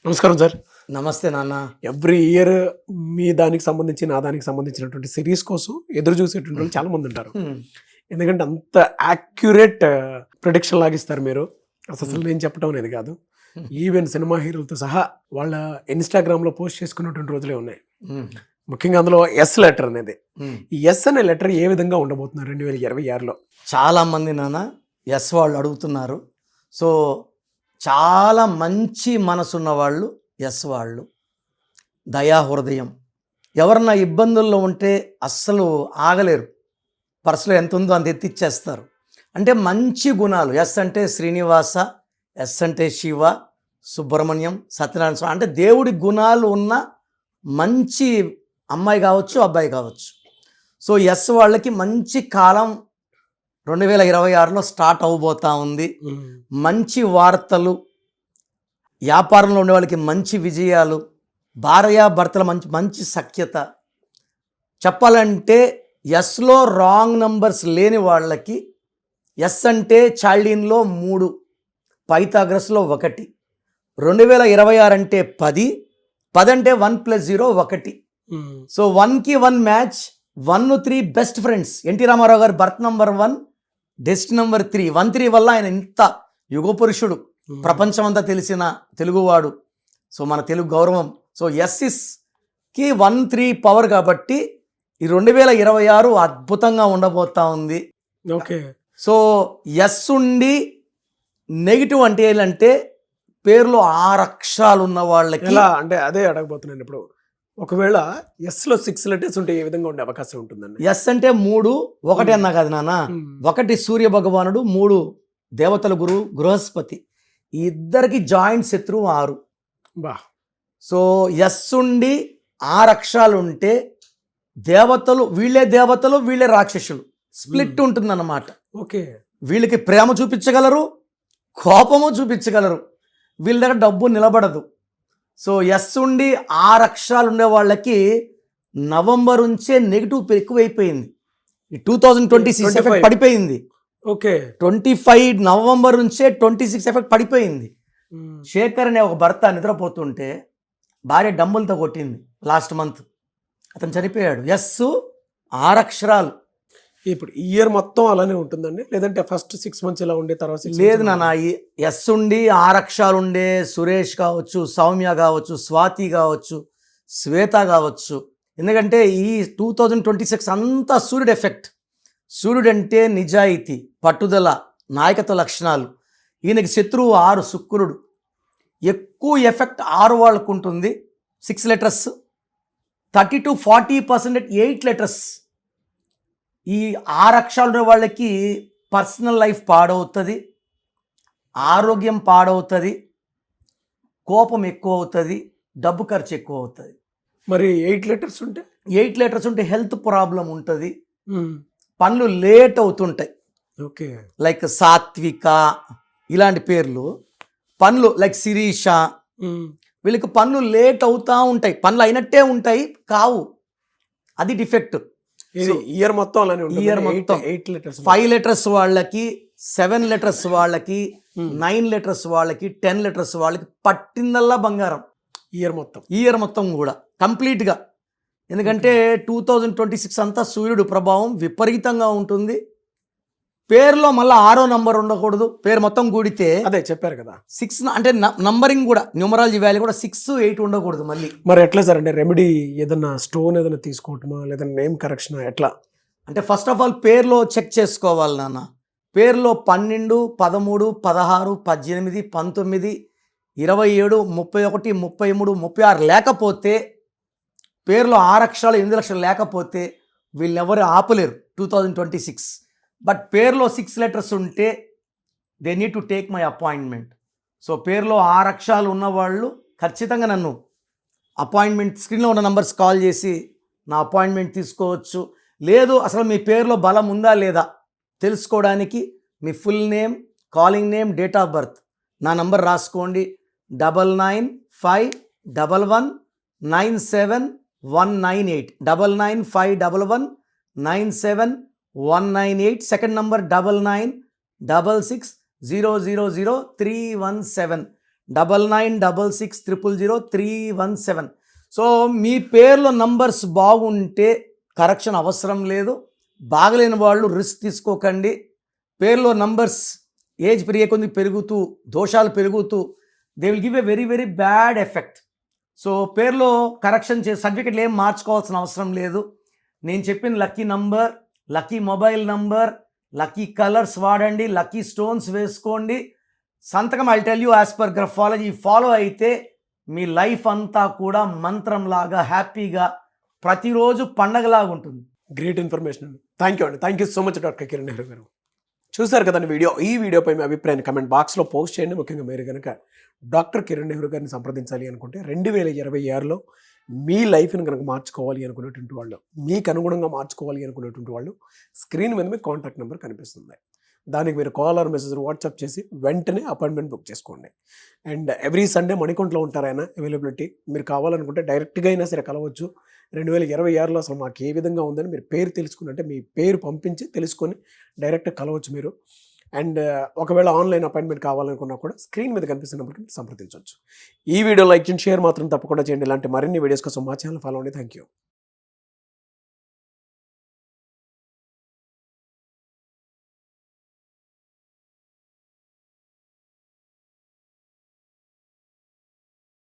నమస్కారం సార్. నమస్తే నాన్న. ఎవ్రీ ఇయర్ మీ దానికి సంబంధించి నా దానికి సంబంధించినటువంటి సిరీస్ కోసం ఎదురు చూసేటువంటి వాళ్ళు చాలా మంది ఉంటారు. ఎందుకంటే అంత యాక్యురేట్ ప్రొడిక్షన్ లాగిస్తారు మీరు. అసలు నేను చెప్పడం అనేది కాదు, ఈవెన్ సినిమా హీరోలతో సహా వాళ్ళ ఇన్స్టాగ్రామ్ లో పోస్ట్ చేసుకున్నటువంటి రోజులే ఉన్నాయి. ముఖ్యంగా అందులో ఎస్ లెటర్ అనేది, ఈ ఎస్ అనే లెటర్ ఏ విధంగా ఉండబోతున్నారు 2026లో? చాలా మంది నాన్న ఎస్ వాళ్ళు అడుగుతున్నారు. సో చాలా మంచి మనసున్న వాళ్ళు ఎస్ వాళ్ళు, దయా హృదయం. ఎవరన్నా ఇబ్బందుల్లో ఉంటే అస్సలు ఆగలేరు, పర్సులో ఎంత ఉందో అంత ఎత్తిచ్చేస్తారు. అంటే మంచి గుణాలు. ఎస్ అంటే శ్రీనివాస, ఎస్ అంటే శివ, సుబ్రహ్మణ్యం, సత్యనారాయణ స్వామి, అంటే దేవుడి గుణాలు ఉన్న మంచి అమ్మాయి కావచ్చు, అబ్బాయి కావచ్చు. సో ఎస్ వాళ్ళకి మంచి కాలం 2026లో స్టార్ట్ అవబోతా ఉంది. మంచి వార్తలు, వ్యాపారంలో ఉండే వాళ్ళకి మంచి విజయాలు, భార్యాభర్తల మంచి మంచి సఖ్యత. చెప్పాలంటే ఎస్లో రాంగ్ నంబర్స్ లేని వాళ్ళకి, ఎస్ అంటే చాల్డీన్లో 3, పైథాగరస్లో 1, 2026 అంటే 10, 10 అంటే 1 + 0 1. సో 1కి 1 match. 1, 3 best friends. NT Ramarao గారు బర్త్ నంబర్ 1, డెస్ట్ నంబర్ 3. 1, 3 వల్ల ఆయన ఇంత యుగ పురుషుడు, ప్రపంచమంతా తెలిసిన తెలుగువాడు. సో మన తెలుగు గౌరవం. సో ఎస్కి 1, 3 పవర్ కాబట్టి ఈ 2026 అద్భుతంగా ఉండబోతా ఉంది. ఓకే. సో ఎస్ ఉండి నెగిటివ్ అంటే ఏంటంటే పేర్లో 6 అక్షరాలు ఉన్న వాళ్ళకి ఎలా అంటే అదే అడగబోతున్నాను ఇప్పుడు. ఒకవేళ ఎస్ లో 6 లెటర్స్ ఉంటే ఏ విధంగా ఉండే అవకాశం ఉంటుందండి? ఎస్ అంటే 3, 1 అన్నా కదా నాన్న. 1 సూర్య భగవానుడు, 3 దేవతల గురువు బృహస్పతి. ఈ ఇద్దరికి జాయింట్ శత్రువు 6. బా. సో ఎస్ ఉండి 6 అక్షరాలు ఉంటే దేవతలు, వీళ్ళే దేవతలు, వీళ్ళే రాక్షసులు. స్ప్లిట్ ఉంటుందన్నమాట. ఓకే. వీళ్ళకి ప్రేమ చూపించగలరు, కోపము చూపించగలరు. వీళ్ళ దగ్గర డబ్బు నిలబడదు. సో ఎస్ ఉండి 6 అక్షరాలు ఉండే వాళ్ళకి నవంబర్ నుంచే నెగిటివ్ ఎక్కువైపోయింది. ఈ 2026 ఎఫెక్ట్ పడిపోయింది. ఓకే. 25 నవంబర్ నుంచే 26 ఎఫెక్ట్ పడిపోయింది. శేఖర్ అనే ఒక భర్త నిద్రపోతుంటే భార్య డమ్ములతో కొట్టింది లాస్ట్ మంత్. అతను చనిపోయాడు. ఎస్ 6 అక్షరాలు. ఇప్పుడు ఇయర్ మొత్తం అలానే ఉంటుందండి, లేదంటే ఫస్ట్ 6 మంత్స్ ఇలా ఉండే తర్వాత 6 లేదు నాన్న. ఎస్ ఉండి 6 అక్షరాలు ఉండే సురేష్ కావచ్చు, సౌమ్య కావచ్చు, స్వాతి కావచ్చు, శ్వేత కావచ్చు. ఎందుకంటే ఈ 2026 అంతా సూర్యుడు ఎఫెక్ట్. సూర్యుడు అంటే నిజాయితీ, పట్టుదల, నాయకత్వ లక్షణాలు. ఈయనకి శత్రువు 6 శుక్రుడు. ఎక్కువ ఎఫెక్ట్ 6 వాళ్ళకు ఉంటుంది. 6 లెటర్స్. 30 to 40% 8 letters. ఈ 6 అక్షరాలు ఉన్న వాళ్ళకి పర్సనల్ లైఫ్ పాడవుతుంది, ఆరోగ్యం పాడవుతుంది, కోపం ఎక్కువ అవుతుంది, డబ్బు ఖర్చు ఎక్కువ అవుతుంది. మరి 8 లెటర్స్ ఉంటే 8 లెటర్స్ ఉంటే హెల్త్ ప్రాబ్లం ఉంటుంది, పనులు లేట్ అవుతుంటాయి. ఓకే. లైక్ సాత్విక ఇలాంటి పేర్లు. పనులు లైక్ శిరీష, వీళ్ళకి పనులు లేట్ అవుతూ ఉంటాయి. పనులు అయినట్టే ఉంటాయి, కావు. అది డిఫెక్ట్. ఇయర్ మొత్తం అలానే ఉంటుంది. ఇయర్ మొత్తం 8 లెటర్స్. 5 లెటర్స్ వాళ్ళకి, 7 లెటర్స్ వాళ్ళకి, 9 లెటర్స్ వాళ్ళకి, 10 లెటర్స్ వాళ్ళకి పట్టిందల్లా బంగారం. ఇయర్ మొత్తం కూడా కంప్లీట్గా. ఎందుకంటే 2026 అంతా సూర్యుడు ప్రభావం విపరీతంగా ఉంటుంది. పేరులో మళ్ళీ 6వ నంబర్ ఉండకూడదు. పేరు మొత్తం కూడితే అదే చెప్పారు కదా 6, అంటే నంబరింగ్ కూడా, న్యూమరాలజీ వాల్యూ కూడా 6, 8 ఉండకూడదు మళ్ళీ. మరి ఎట్లా సార్? అంటే రెమెడీ ఏదన్నా స్టోన్ ఏదైనా తీసుకోవటమా, లేదా నేమ్ కరెక్షన్ ఎట్లా? అంటే ఫస్ట్ ఆఫ్ ఆల్ పేరులో చెక్ చేసుకోవాలి నాన్న. పేరులో 12, 13, 16, 18, 19, 27, 31, 33, 36 లేకపోతే, పేరులో 6 అక్షరాలు 8 లక్షలు లేకపోతే వీళ్ళెవరు ఆపలేరు 2026. బట్ పేరులో 6 లెటర్స్ ఉంటే they need to take my appointment. So పేరులో 6 అక్షరాలు ఉన్నవాళ్ళు ఖచ్చితంగా నన్ను అపాయింట్మెంట్, స్క్రీన్లో ఉన్న నంబర్స్ కాల్ చేసి నా అపాయింట్మెంట్ తీసుకోవచ్చు. లేదు అసలు మీ పేరులో బలం ఉందా లేదా తెలుసుకోవడానికి మీ full name, calling name, date of birth, నా నంబర్ రాసుకోండి. 9951197198. 9951197198. Second number 9966000317. 9966000317. సో మీ పేర్లో నంబర్స్ బాగుంటే కరెక్షన్ అవసరం లేదు. బాగలేని వాళ్ళు రిస్క్ తీసుకోకండి. పేర్లో నంబర్స్ ఏజ్ పెరిగే కొద్ది పెరుగుతూ దోషాలు పెరుగుతూ they will give a very very bad effect. So పేర్లో కరెక్షన్ సర్టిఫికెట్లు ఏం మార్చుకోవాల్సిన అవసరం లేదు. నేను చెప్పిన lucky number, lucky mobile number, lucky colours వాడండి, లక్కీ స్టోన్స్ వేసుకోండి. సంతకం I tell you as per graphology follow అయితే మీ లైఫ్ అంతా కూడా మంత్రంలాగా హ్యాపీగా ప్రతిరోజు పండగలాగా ఉంటుంది. గ్రేట్ ఇన్ఫర్మేషన్ అండి. థ్యాంక్ యూ అండి. Thank you so much doctor Kiran Nehru గారు. చూసారు కదండి వీడియో. ఈ వీడియోపై మీ అభిప్రాయాన్ని కమెంట్ బాక్స్లో పోస్ట్ చేయండి. ముఖ్యంగా మీరు కనుక డాక్టర్ కిరణ్ నెహ్రూ గారిని సంప్రదించాలి అనుకుంటే 2026లో మీ లైఫ్ని కనుక మార్చుకోవాలి అనుకునేటువంటి వాళ్ళు, మీకు అనుగుణంగా మార్చుకోవాలి అనుకునేటువంటి వాళ్ళు స్క్రీన్ మీద మీ కాంటాక్ట్ నెంబర్ కనిపిస్తుంది. దానికి మీరు కాల్ ఆర్ మెసేజ్ వాట్సాప్ చేసి వెంటనే అపాయింట్మెంట్ బుక్ చేసుకోండి. అండ్ ఎవ్రీ సండే మణికొండలో ఉంటారు ఆయన అవైలబిలిటీ. మీరు కావాలనుకుంటే డైరెక్ట్గా అయినా సరే కలవచ్చు. 2026లో అసలు మాకు ఏ విధంగా ఉందని మీరు పేరు తెలుసుకుని, అంటే మీ పేరు పంపించి తెలుసుకొని డైరెక్ట్గా కలవచ్చు మీరు. అండ్ ఒకవేళ ఆన్లైన్ అపాయింట్మెంట్ కావాలనుకున్నా కూడా స్క్రీన్ మీద కనిపిస్తున్న నెంబర్కి మీరు సంప్రదించవచ్చు. ఈ వీడియో లైక్ చేయండి, షేర్ మాత్రం తప్పకుండా చేయండి. ఇలాంటి మరిన్ని వీడియోస్ కోసం మా ఛానల్ ఫాలో అండి. Thank you.